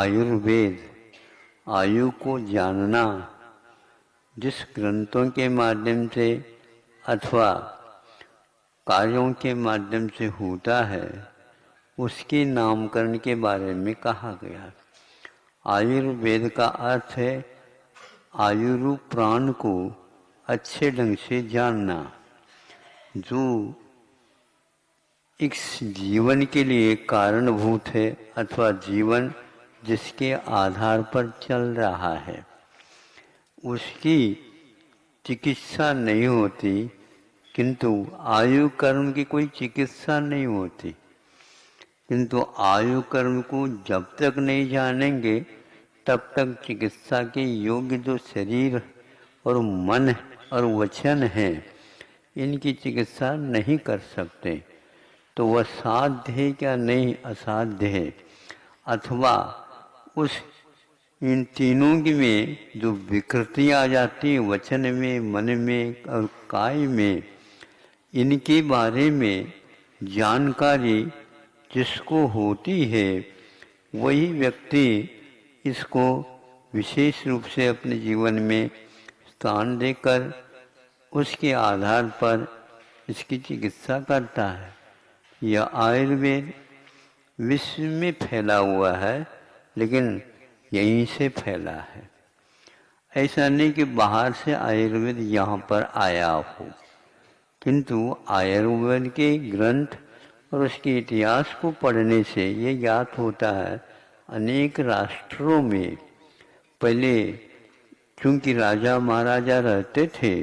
आयुर्वेद आयु को जानना जिस ग्रंथों के माध्यम से अथवा कार्यों के माध्यम से होता है, उसके नामकरण के बारे में कहा गया। आयुर्वेद का अर्थ है आयुरूप प्राण को अच्छे ढंग से जानना, जो इस जीवन के लिए कारणभूत है अथवा जीवन जिसके आधार पर चल रहा है। उसकी चिकित्सा नहीं होती, किंतु आयु कर्म की कोई चिकित्सा नहीं होती। किंतु आयु कर्म को जब तक नहीं जानेंगे तब तक चिकित्सा के योग्य जो शरीर और मन और वचन है, इनकी चिकित्सा नहीं कर सकते। तो वह साध्य है क्या नहीं असाध्य है, अथवा उस इन तीनों की में जो विकृति आ जाती है वचन में, मन में और काय में, इनके बारे में जानकारी जिसको होती है वही व्यक्ति इसको विशेष रूप से अपने जीवन में स्थान देकर उसके आधार पर इसकी चिकित्सा करता है। यह आयुर्वेद विश्व में फैला हुआ है, लेकिन यहीं से फैला है। ऐसा नहीं कि बाहर से आयुर्वेद यहाँ पर आया हो, किंतु आयुर्वेद के ग्रंथ और उसके इतिहास को पढ़ने से ये ज्ञात होता है अनेक राष्ट्रों में पहले चूँकि राजा महाराजा रहते थे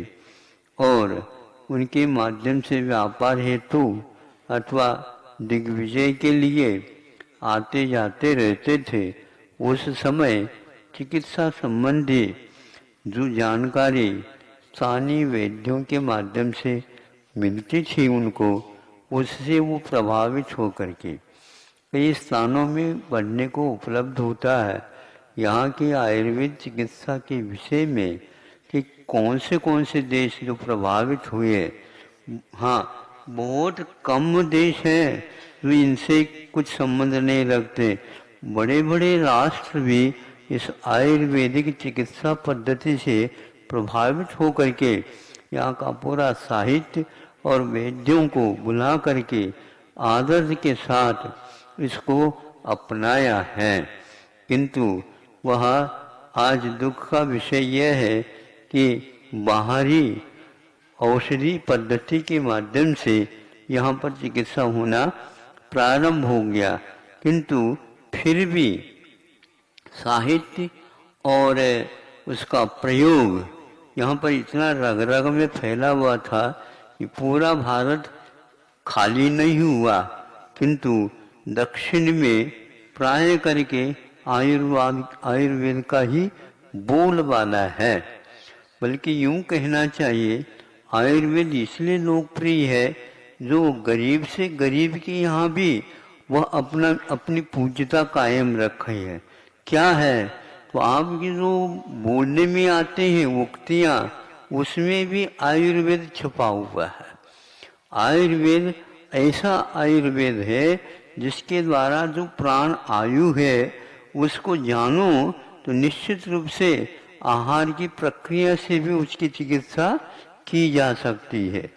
और उनके माध्यम से व्यापार हेतु अथवा दिग्विजय के लिए आते जाते रहते थे, उस समय चिकित्सा संबंधी जो जानकारी स्थानीय वैद्यों के माध्यम से मिलती थी उनको, उससे वो प्रभावित होकर के कई स्थानों में पढ़ने को उपलब्ध होता है यहाँ की आयुर्वेद चिकित्सा के विषय में कि कौन से देश जो प्रभावित हुए। हाँ, बहुत कम देश हैं जो इनसे कुछ संबंध नहीं रखते। बड़े बड़े राष्ट्र भी इस आयुर्वेदिक चिकित्सा पद्धति से प्रभावित होकर के यहाँ का पूरा साहित्य और वैद्यों को बुला करके आदर के साथ इसको अपनाया है। किंतु वह आज दुख का विषय यह है कि बाहरी औषधि पद्धति के माध्यम से यहाँ पर चिकित्सा होना प्रारंभ हो गया, किंतु फिर भी साहित्य और उसका प्रयोग यहाँ पर इतना रग रग में फैला हुआ था कि पूरा भारत खाली नहीं हुआ, किंतु दक्षिण में प्राय करके आयुर्वेद का ही बोलबाला है। बल्कि यूं कहना चाहिए आयुर्वेद इसलिए लोकप्रिय है जो गरीब से गरीब के यहाँ भी वह अपनी पूज्यता कायम रखी है। क्या है, तो आपकी जो बोलने में आते हैं उक्तियाँ, उसमें भी आयुर्वेद छुपा हुआ है। आयुर्वेद ऐसा आयुर्वेद है जिसके द्वारा जो प्राण आयु है उसको जानो तो निश्चित रूप से आहार की प्रक्रिया से भी उसकी चिकित्सा की जा सकती है।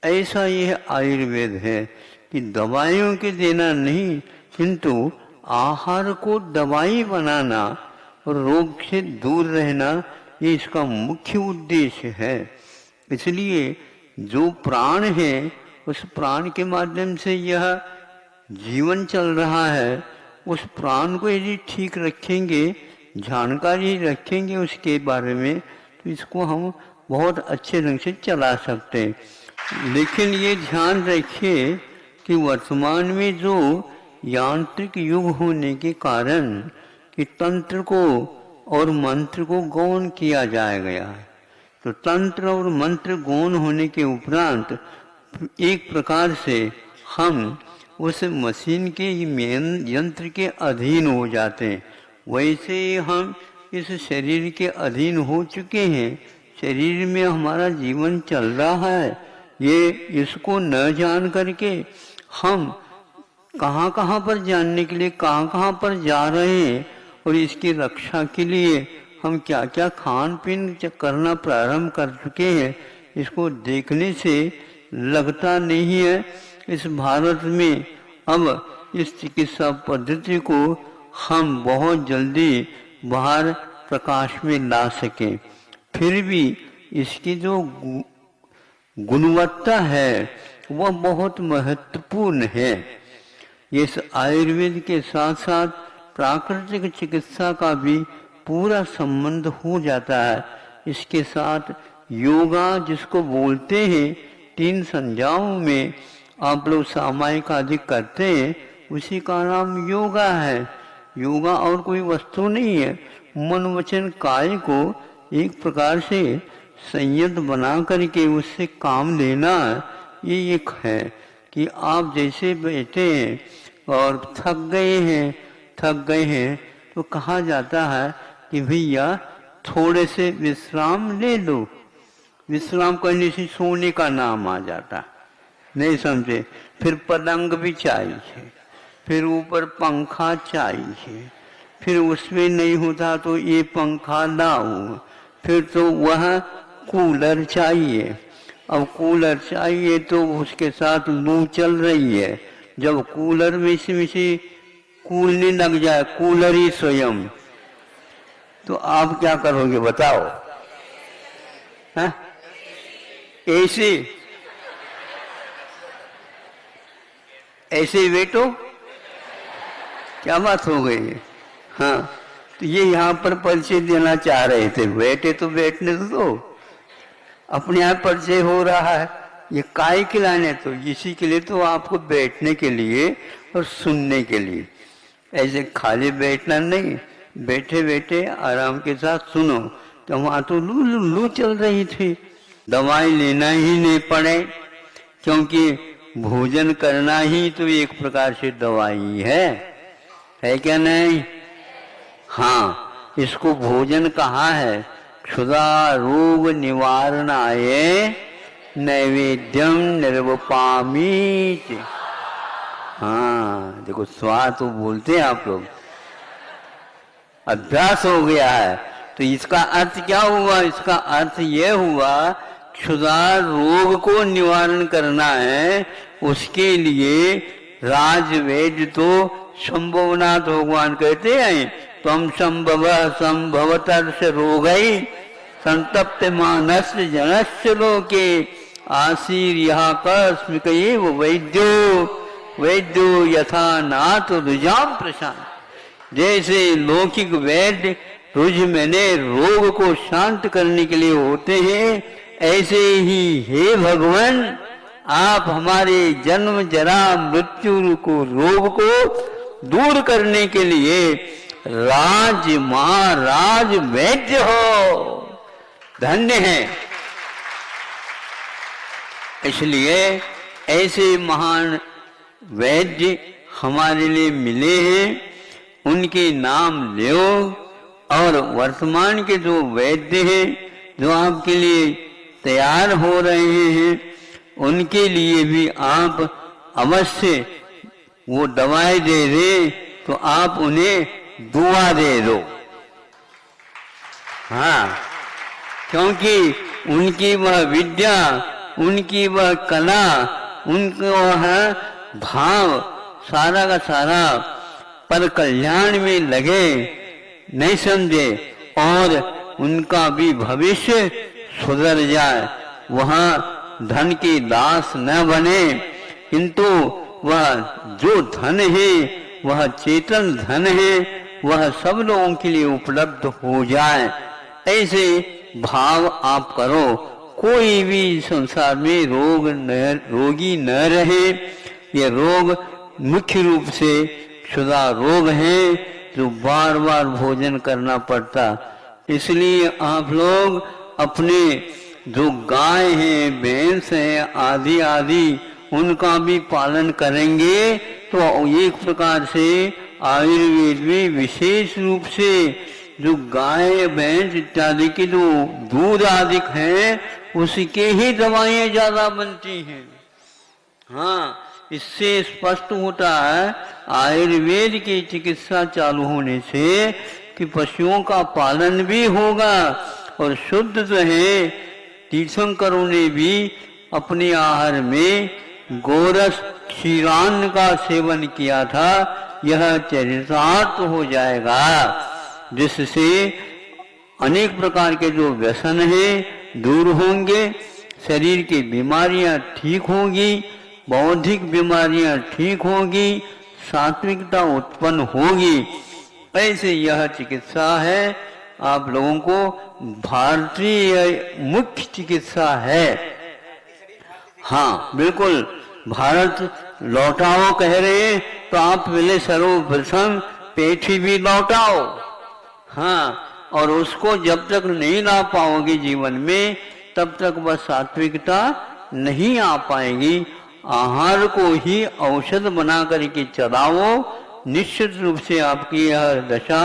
ऐसा यह आयुर्वेद है कि दवाइयों के देना नहीं, किंतु आहार को दवाई बनाना और रोग से दूर रहना, ये इसका मुख्य उद्देश्य है। इसलिए जो प्राण है उस प्राण के माध्यम से यह जीवन चल रहा है, उस प्राण को यदि ठीक रखेंगे, जानकारी रखेंगे उसके बारे में, तो इसको हम बहुत अच्छे ढंग से चला सकते हैं। लेकिन ये ध्यान रखिए कि वर्तमान में जो यांत्रिक युग होने के कारण कि तंत्र को और मंत्र को गौण किया जाया गया है, तो तंत्र और मंत्र गौण होने के उपरांत एक प्रकार से हम उस मशीन के यंत्र के अधीन हो जाते हैं। वैसे हम इस शरीर के अधीन हो चुके हैं, शरीर में हमारा जीवन चल रहा है। ये इसको न जान करके हम कहाँ कहाँ पर जानने के लिए कहाँ कहाँ पर जा रहे हैं और इसकी रक्षा के लिए हम क्या क्या खान पीन करना प्रारंभ कर चुके हैं, इसको देखने से लगता नहीं है इस भारत में अब इस चिकित्सा पद्धति को हम बहुत जल्दी बाहर प्रकाश में ला सकें। फिर भी इसकी जो गुणवत्ता है वह बहुत महत्वपूर्ण है। इस आयुर्वेद के साथ साथ प्राकृतिक चिकित्सा का भी पूरा संबंध हो जाता है। इसके साथ योगा जिसको बोलते हैं 3 संज्ञाओं में आप लोग सामायिक आदि करते हैं, उसी का नाम योगा है। योगा और कोई वस्तु नहीं है, मन वचन काय को एक प्रकार से संयत बना करके उससे काम लेना, ये एक है कि आप जैसे बैठे हैं और थक गए हैं तो कहा जाता है कि भैया थोड़े से विश्राम ले लो। विश्राम करने से सोने का नाम आ जाता, नहीं समझे। फिर पलंग भी चाहिए, फिर ऊपर पंखा चाहिए, फिर उसमें नहीं होता तो ये पंखा लाओ, फिर तो वह कूलर चाहिए। अब कूलर चाहिए तो उसके साथ लू चल रही है, जब कूलर में से कूलने लग जाए कूलर ही स्वयं, तो आप क्या करोगे बताओ? हाँ? ऐसे बैठो, क्या बात हो गई? हाँ, तो ये यहाँ पर परिचय देना चाह रहे थे, बैठे तो बैठने दो, अपने आप परिचय हो रहा है। ये काय खिलाने, तो इसी के लिए तो आपको बैठने के लिए और सुनने के लिए, ऐसे खाली बैठना नहीं, बैठे बैठे आराम के साथ सुनो। तो वहाँ तो लू चल रही थी, दवाई लेना ही नहीं पड़े, क्योंकि भोजन करना ही तो एक प्रकार से दवाई है क्या नहीं? हाँ, इसको भोजन कहा है। क्षुधा रोग निवारणाय नैवेद्यम निर्वपामी। हाँ देखो, स्वाद तो बोलते हैं आप लोग, अभ्यास हो गया है। तो इसका अर्थ क्या हुआ? इसका अर्थ यह हुआ क्षुधा रोग को निवारण करना है, उसके लिए राजवेद तो संभवनाथ भगवान कहते हैं, तम संभव संभवतर्ष रोगई संतप्त मानस जनस्य लोके आशीर्यः कस्मिक एव वैद्यो यथा नाथ रुजाम प्रशांत। जैसे लौकिक वैद्य रुझ मैंने रोग को शांत करने के लिए होते हैं, ऐसे ही हे भगवान आप हमारे जन्म जरा मृत्यु को रोग को दूर करने के लिए राज महाराज वैद्य हो, धन्य है। इसलिए ऐसे महान वैद्य हमारे लिए मिले हैं, उनके नाम लो। और वर्तमान के जो वैद्य हैं जो आपके लिए तैयार हो रहे हैं, उनके लिए भी आप अवश्य वो दवाई दे दे तो आप उन्हें दुआ दे दो। हाँ, क्योंकि उनकी वह विद्या, उनकी वह कला, उनका वह भाव सारा का सारा पर कल्याण में लगे, नहीं समझे, और उनका भी भविष्य सुधर जाए, वहाँ धन की दास न बने, किंतु वह जो धन है वह चेतन धन है, वह सब लोगों के लिए उपलब्ध हो जाए, ऐसे भाव आप करो। कोई भी संसार में रोगी न रहे। ये रोग मुख्य रूप से क्षुधा रोग है जो बार बार भोजन करना पड़ता। इसलिए आप लोग अपने जो गाय हैं, भैंस हैं आदि आदि, उनका भी पालन करेंगे तो एक प्रकार से आयुर्वेद में विशेष रूप से जो गाय भैंस इत्यादि के जो दूध आदि हैं उसके ही दवाइयाँ ज्यादा बनती हैं। हाँ, इससे स्पष्ट होता है आयुर्वेद की चिकित्सा चालू होने से कि पशुओं का पालन भी होगा और शुद्ध रहे। तीर्थंकरों ने भी अपने आहार में गोरस क्षीरान्न का सेवन किया था। यह चरितार्थ हो जाएगा, जिससे अनेक प्रकार के जो व्यसन हैं दूर होंगे, शरीर की बीमारियां ठीक होंगी, बौद्धिक बीमारियां ठीक होंगी, सात्विकता उत्पन्न होगी। ऐसे यह चिकित्सा है आप लोगों को भारतीय मुख्य चिकित्सा है। हाँ बिल्कुल, भारत लौटाओ कह रहे हैं तो आप पहले सर्वप्रथम पेठी भी लौटाओ। हाँ, और उसको जब तक नहीं ला पाओगे जीवन में तब तक वह सात्विकता नहीं आ पाएगी। आहार को ही औषध बना करके चलाओ, निश्चित रूप से आपकी यह दशा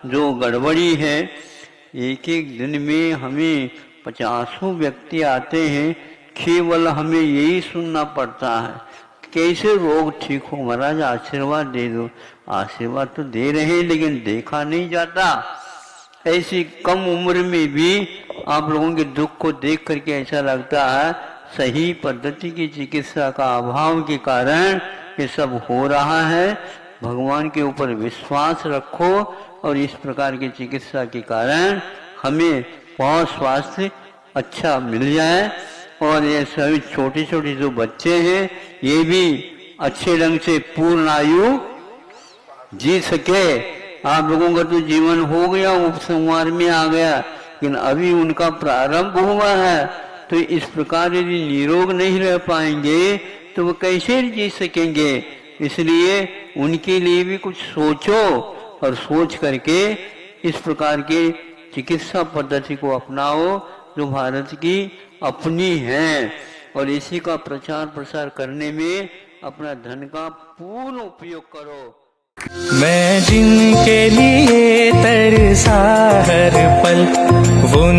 जो गड़बड़ी है, एक एक दिन में हमें 50 व्यक्ति आते हैं, केवल हमें यही सुनना पड़ता है कैसे रोग ठीक हो महाराज, आशीर्वाद दे दो। आशीर्वाद तो दे रहे हैं लेकिन देखा नहीं जाता। ऐसी कम उम्र में भी आप लोगों के दुख को देख करके ऐसा लगता है सही पद्धति की चिकित्सा का अभाव के कारण ये सब हो रहा है। भगवान के ऊपर विश्वास रखो और इस प्रकार की चिकित्सा के कारण हमें बहुत स्वास्थ्य अच्छा मिल जाए और ये सभी छोटे छोटे जो बच्चे हैं ये भी अच्छे ढंग से पूर्ण आयु जी सके। आप लोगों का तो जीवन हो गया, उपसंहार में आ गया, लेकिन अभी उनका प्रारंभ हुआ है। तो इस प्रकार यदि निरोग नहीं रह पाएंगे तो वो कैसे जी सकेंगे। इसलिए उनके लिए भी कुछ सोचो और सोच करके इस प्रकार के चिकित्सा पद्धति को अपनाओ जो भारत की अपनी है, और इसी का प्रचार प्रसार करने में अपना धन का पूर्ण उपयोग करो। मैं जिनके लिए तरसा हर पल वो